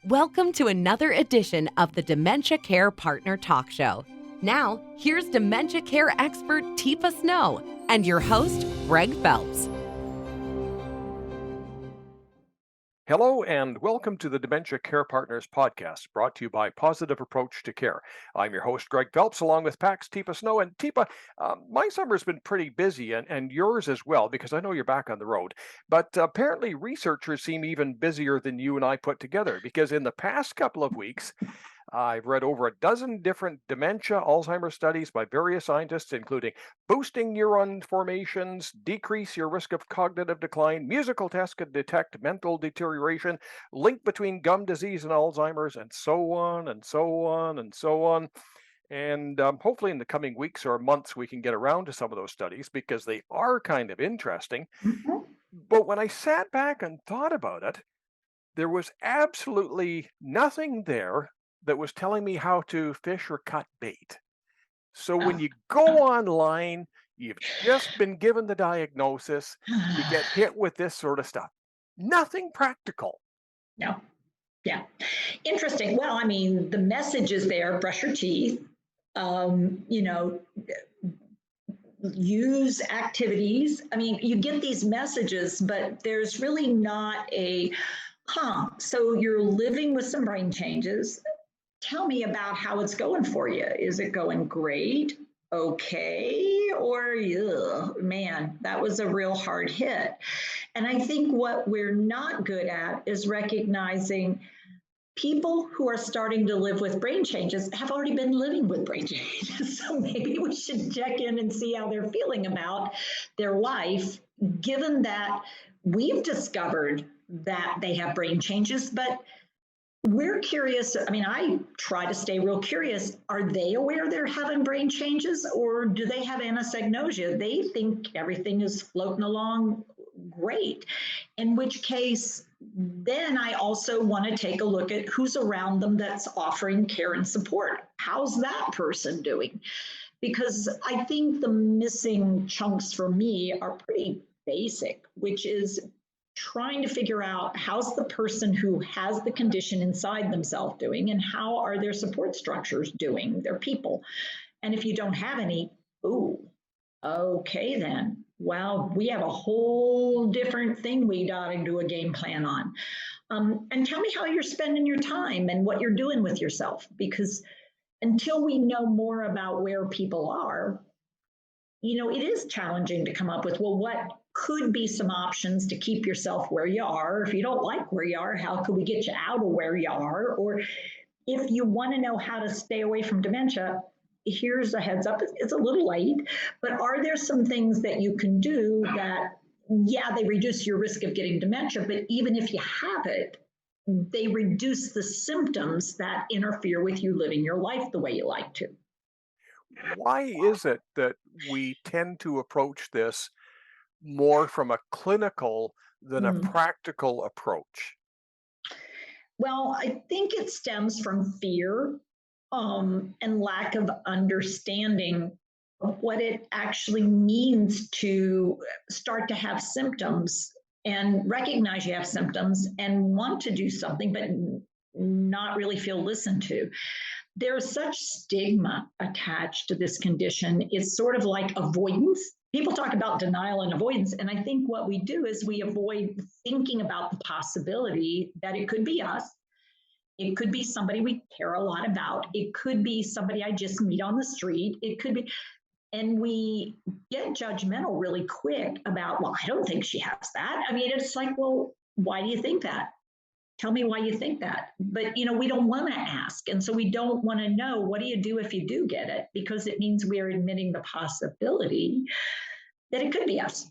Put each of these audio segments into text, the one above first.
Welcome to another edition of the Dementia Care Partner Talk Show. Now, here's dementia care expert Teepa Snow and your host, Greg Phelps. Hello and welcome to the Dementia Care Partners podcast, brought to you by Positive Approach to Care. I'm your host, Greg Phelps, along with PAC's Teepa Snow. And Teepa, my summer's been pretty busy, and yours as well, because I know you're back on the road. But apparently researchers seem even busier than you and I put together, because in the past couple of weeks, I've read over a dozen different dementia Alzheimer's studies by various scientists, including boosting neuron formations, decrease your risk of cognitive decline, musical tests could detect mental deterioration, link between gum disease and Alzheimer's, and so on and so on and so on. And hopefully, in the coming weeks or months, we can get around to some of those studies because they are kind of interesting. Mhm. But when I sat back and thought about it, there was absolutely nothing there that was telling me how to fish or cut bait. So when you go online, you've just been given the diagnosis, you get hit with this sort of stuff. Nothing practical. No. Yeah. Interesting. Well, I mean, the message is there, brush your teeth, um, you know, use activities. I mean, you get these messages, but there's really not so you're living with some brain changes. Tell me about how it's going for you. Is it going great? Okay. Or, ugh, man, that was a real hard hit. And I think what we're not good at is recognizing people who are starting to live with brain changes have already been living with brain changes. So maybe we should check in and see how they're feeling about their life, given that we've discovered that they have brain changes, but we're curious. I mean, I try to stay real curious. Are they aware they're having brain changes, or do they have anosognosia? They think everything is floating along great, in which case, then I also want to take a look at who's around them that's offering care and support. How's that person doing? Because I think the missing chunks for me are pretty basic, which is trying to figure out how's the person who has the condition inside themselves doing, and how are their support structures doing, their people. And if you don't have any, ooh, okay then. Well, we have a whole different thing we got to do a game plan on. And tell me how you're spending your time and what you're doing with yourself, because until we know more about where people are, it is challenging to come up with, well, what could be some options to keep yourself where you are? If you don't like where you are, how could we get you out of where you are? Or if you want to know how to stay away from dementia, here's a heads up. It's a little late, but are there some things that you can do that, yeah, they reduce your risk of getting dementia, but even if you have it, they reduce the symptoms that interfere with you living your life the way you like to? Why is it that we tend to approach this more from a clinical than a Mm. practical approach? Well, I think it stems from fear, and lack of understanding of what it actually means to start to have symptoms and recognize you have symptoms and want to do something, but not really feel listened to. There's such stigma attached to this condition. It's sort of like avoidance. People talk about denial and avoidance. And I think what we do is we avoid thinking about the possibility that it could be us. It could be somebody we care a lot about. It could be somebody I just meet on the street. It could be, and we get judgmental really quick about, well, I don't think she has that. I mean, it's like, well, why do you think that? Tell me why you think that. But we don't want to ask. And so we don't want to know, what do you do if you do get it? Because it means we're admitting the possibility that it could be us.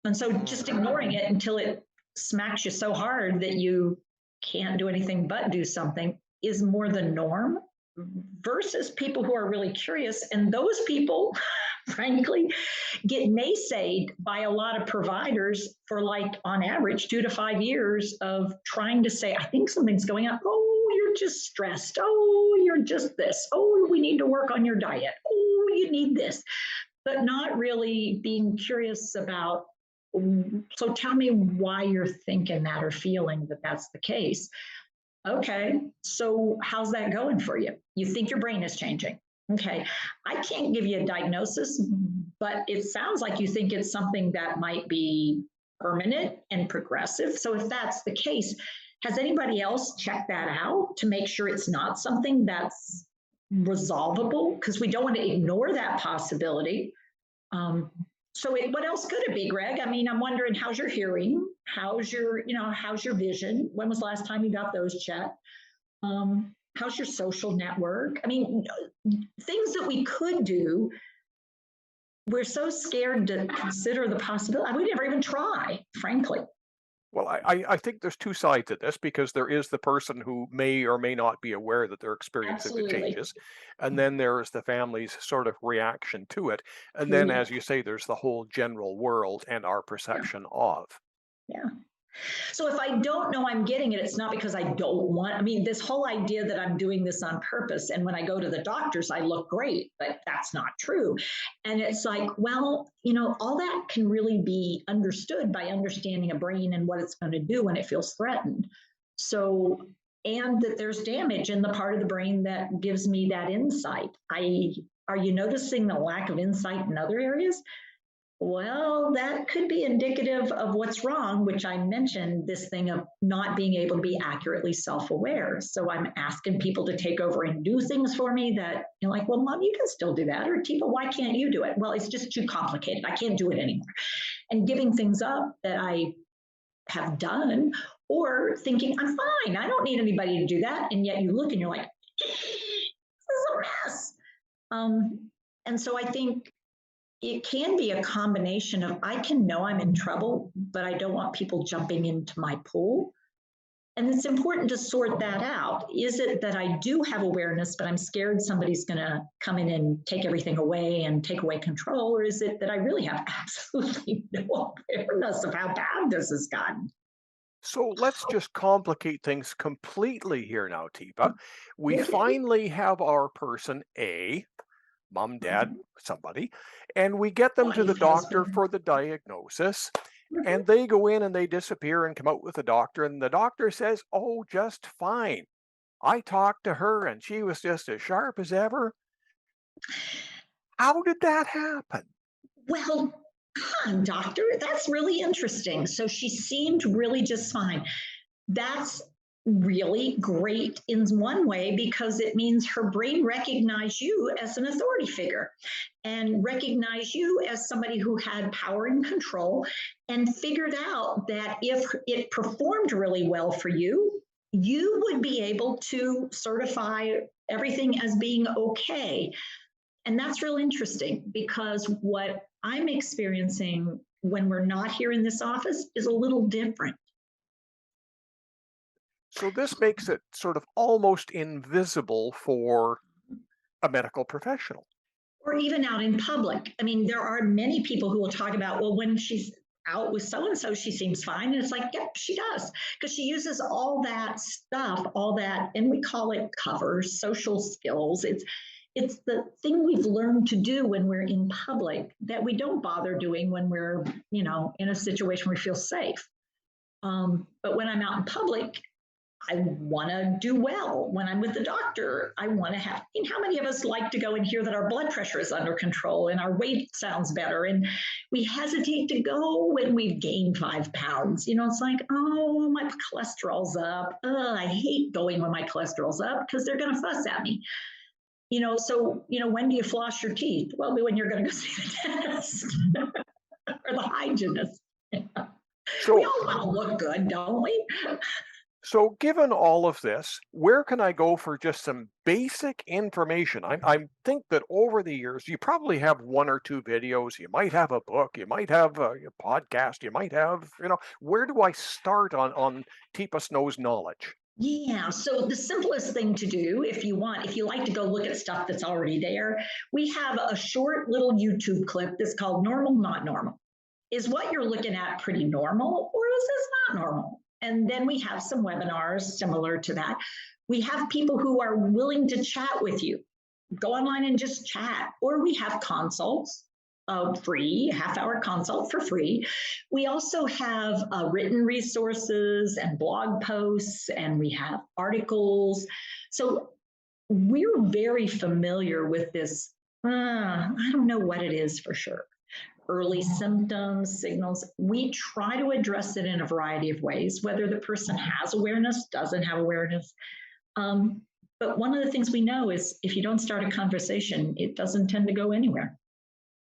And so just ignoring it until it smacks you so hard that you can't do anything but do something is more the norm, versus people who are really curious. And those people, frankly, get naysayed by a lot of providers for, like, on average, 2 to 5 years of trying to say, I think something's going on. Oh, you're just stressed. Oh, you're just this. Oh, we need to work on your diet. Oh, you need this. But not really being curious about, so tell me why you're thinking that or feeling that that's the case. Okay, so how's that going for you? You think your brain is changing. Okay, I can't give you a diagnosis, but it sounds like you think it's something that might be permanent and progressive. So if that's the case, has anybody else checked that out to make sure it's not something that's resolvable? Because we don't want to ignore that possibility. Um, what else could it be, Greg? I mean, I'm wondering, how's your hearing? How's your vision? When was the last time you got those checked? How's your social network? I mean, things that we could do. We're so scared to consider the possibility. We never even try, frankly. Well, I think there's two sides to this because there is the person who may or may not be aware that they're experiencing the Absolutely. changes. And then there's the family's sort of reaction to it. And then, Yeah. as you say, there's the whole general world and our perception of. Yeah. So if I don't know I'm getting it, it's not because I don't want, I mean, this whole idea that I'm doing this on purpose. And when I go to the doctors, I look great, but that's not true. And it's like, well, all that can really be understood by understanding a brain and what it's going to do when it feels threatened. So, and that there's damage in the part of the brain that gives me that insight. Are you noticing the lack of insight in other areas? Well, that could be indicative of what's wrong, which I mentioned, this thing of not being able to be accurately self-aware. So I'm asking people to take over and do things for me that you're like, well, Mom, you can still do that. Or Tifa, why can't you do it? Well, it's just too complicated. I can't do it anymore. And giving things up that I have done, or thinking, I'm fine. I don't need anybody to do that. And yet you look and you're like, this is a mess. And so I think it can be a combination of, I can know I'm in trouble, but I don't want people jumping into my pool. And it's important to sort that out. Is it that I do have awareness, but I'm scared somebody's going to come in and take everything away and take away control? Or is it that I really have absolutely no awareness of how bad this has gotten? So let's just complicate things completely here now, Tifa. We Okay. finally have our person A, mom, dad, somebody, and we get them to the Wife, doctor husband. for the diagnosis. Mhm. And they go in and they disappear and come out with the doctor, and the doctor says, "Oh, just fine. I talked to her and she was just as sharp as ever." How did that happen? Well, doctor, that's really interesting. So she seemed really just fine. That's really great in one way because it means her brain recognized you as an authority figure and recognized you as somebody who had power and control, and figured out that if it performed really well for you, you would be able to certify everything as being okay. And that's real interesting because what I'm experiencing when we're not here in this office is a little different. So this makes it sort of almost invisible for a medical professional. Or even out in public. I mean, there are many people who will talk about, well, when she's out with so and so, she seems fine. And it's like, yep, she does. Because she uses all that stuff, all that, and we call it cover, social skills. It's the thing we've learned to do when we're in public that we don't bother doing when we're, in a situation where we feel safe. But when I'm out in public, I want to do well. When I'm with the doctor, I want to have, how many of us like to go and hear that our blood pressure is under control and our weight sounds better? And we hesitate to go when we've gained 5 pounds. It's like, oh, my cholesterol's up. I hate going when my cholesterol's up because they're going to fuss at me. When do you floss your teeth? Well, when you're going to go see the dentist or the hygienist. So, we all want to look good, don't we? So, given all of this, where can I go for just some basic information? I think that over the years, you probably have 1 or 2 videos, you might have a book, you might have a podcast, you might have, where do I start on Teepa Snow's knowledge? Yeah, so the simplest thing to do if you like to go look at stuff that's already there, we have a short little YouTube clip that's called Normal, Not Normal. Is what you're looking at pretty normal, or is this not normal? And then we have some webinars similar to that. We have people who are willing to chat with you. Go online and just chat. Or we have consults. a free half-hour consult for free. We also have written resources and blog posts, and we have articles. So we're very familiar with this. I don't know what it is for sure. Early symptoms, signals. We try to address it in a variety of ways, whether the person has awareness, doesn't have awareness. But one of the things we know is if you don't start a conversation, it doesn't tend to go anywhere.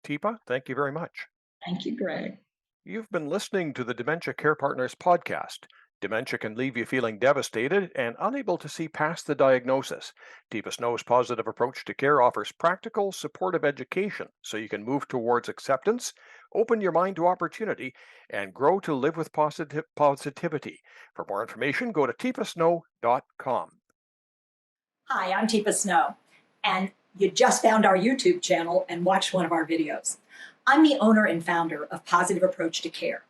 Teepa, thank you very much. Thank you, Greg. You've been listening to the Dementia Care Partners podcast. Dementia can leave you feeling devastated and unable to see past the diagnosis. Teepa Snow's Positive Approach to Care offers practical, supportive education so you can move towards acceptance, open your mind to opportunity, and grow to live with positivity. For more information, go to teepasnow.com. Hi, I'm Teepa Snow, and you just found our YouTube channel and watched one of our videos. I'm the owner and founder of Positive Approach to Care.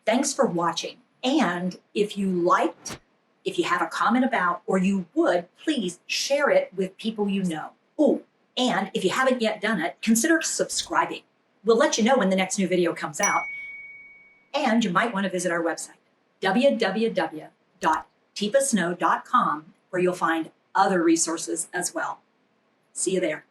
Thanks for watching. And if you liked, if you have a comment about, or you would, please share it with people you know. Oh, and if you haven't yet done it, consider subscribing. We'll let you know when the next new video comes out. And you might want to visit our website, www.teepasnow.com, where you'll find other resources as well. See you there.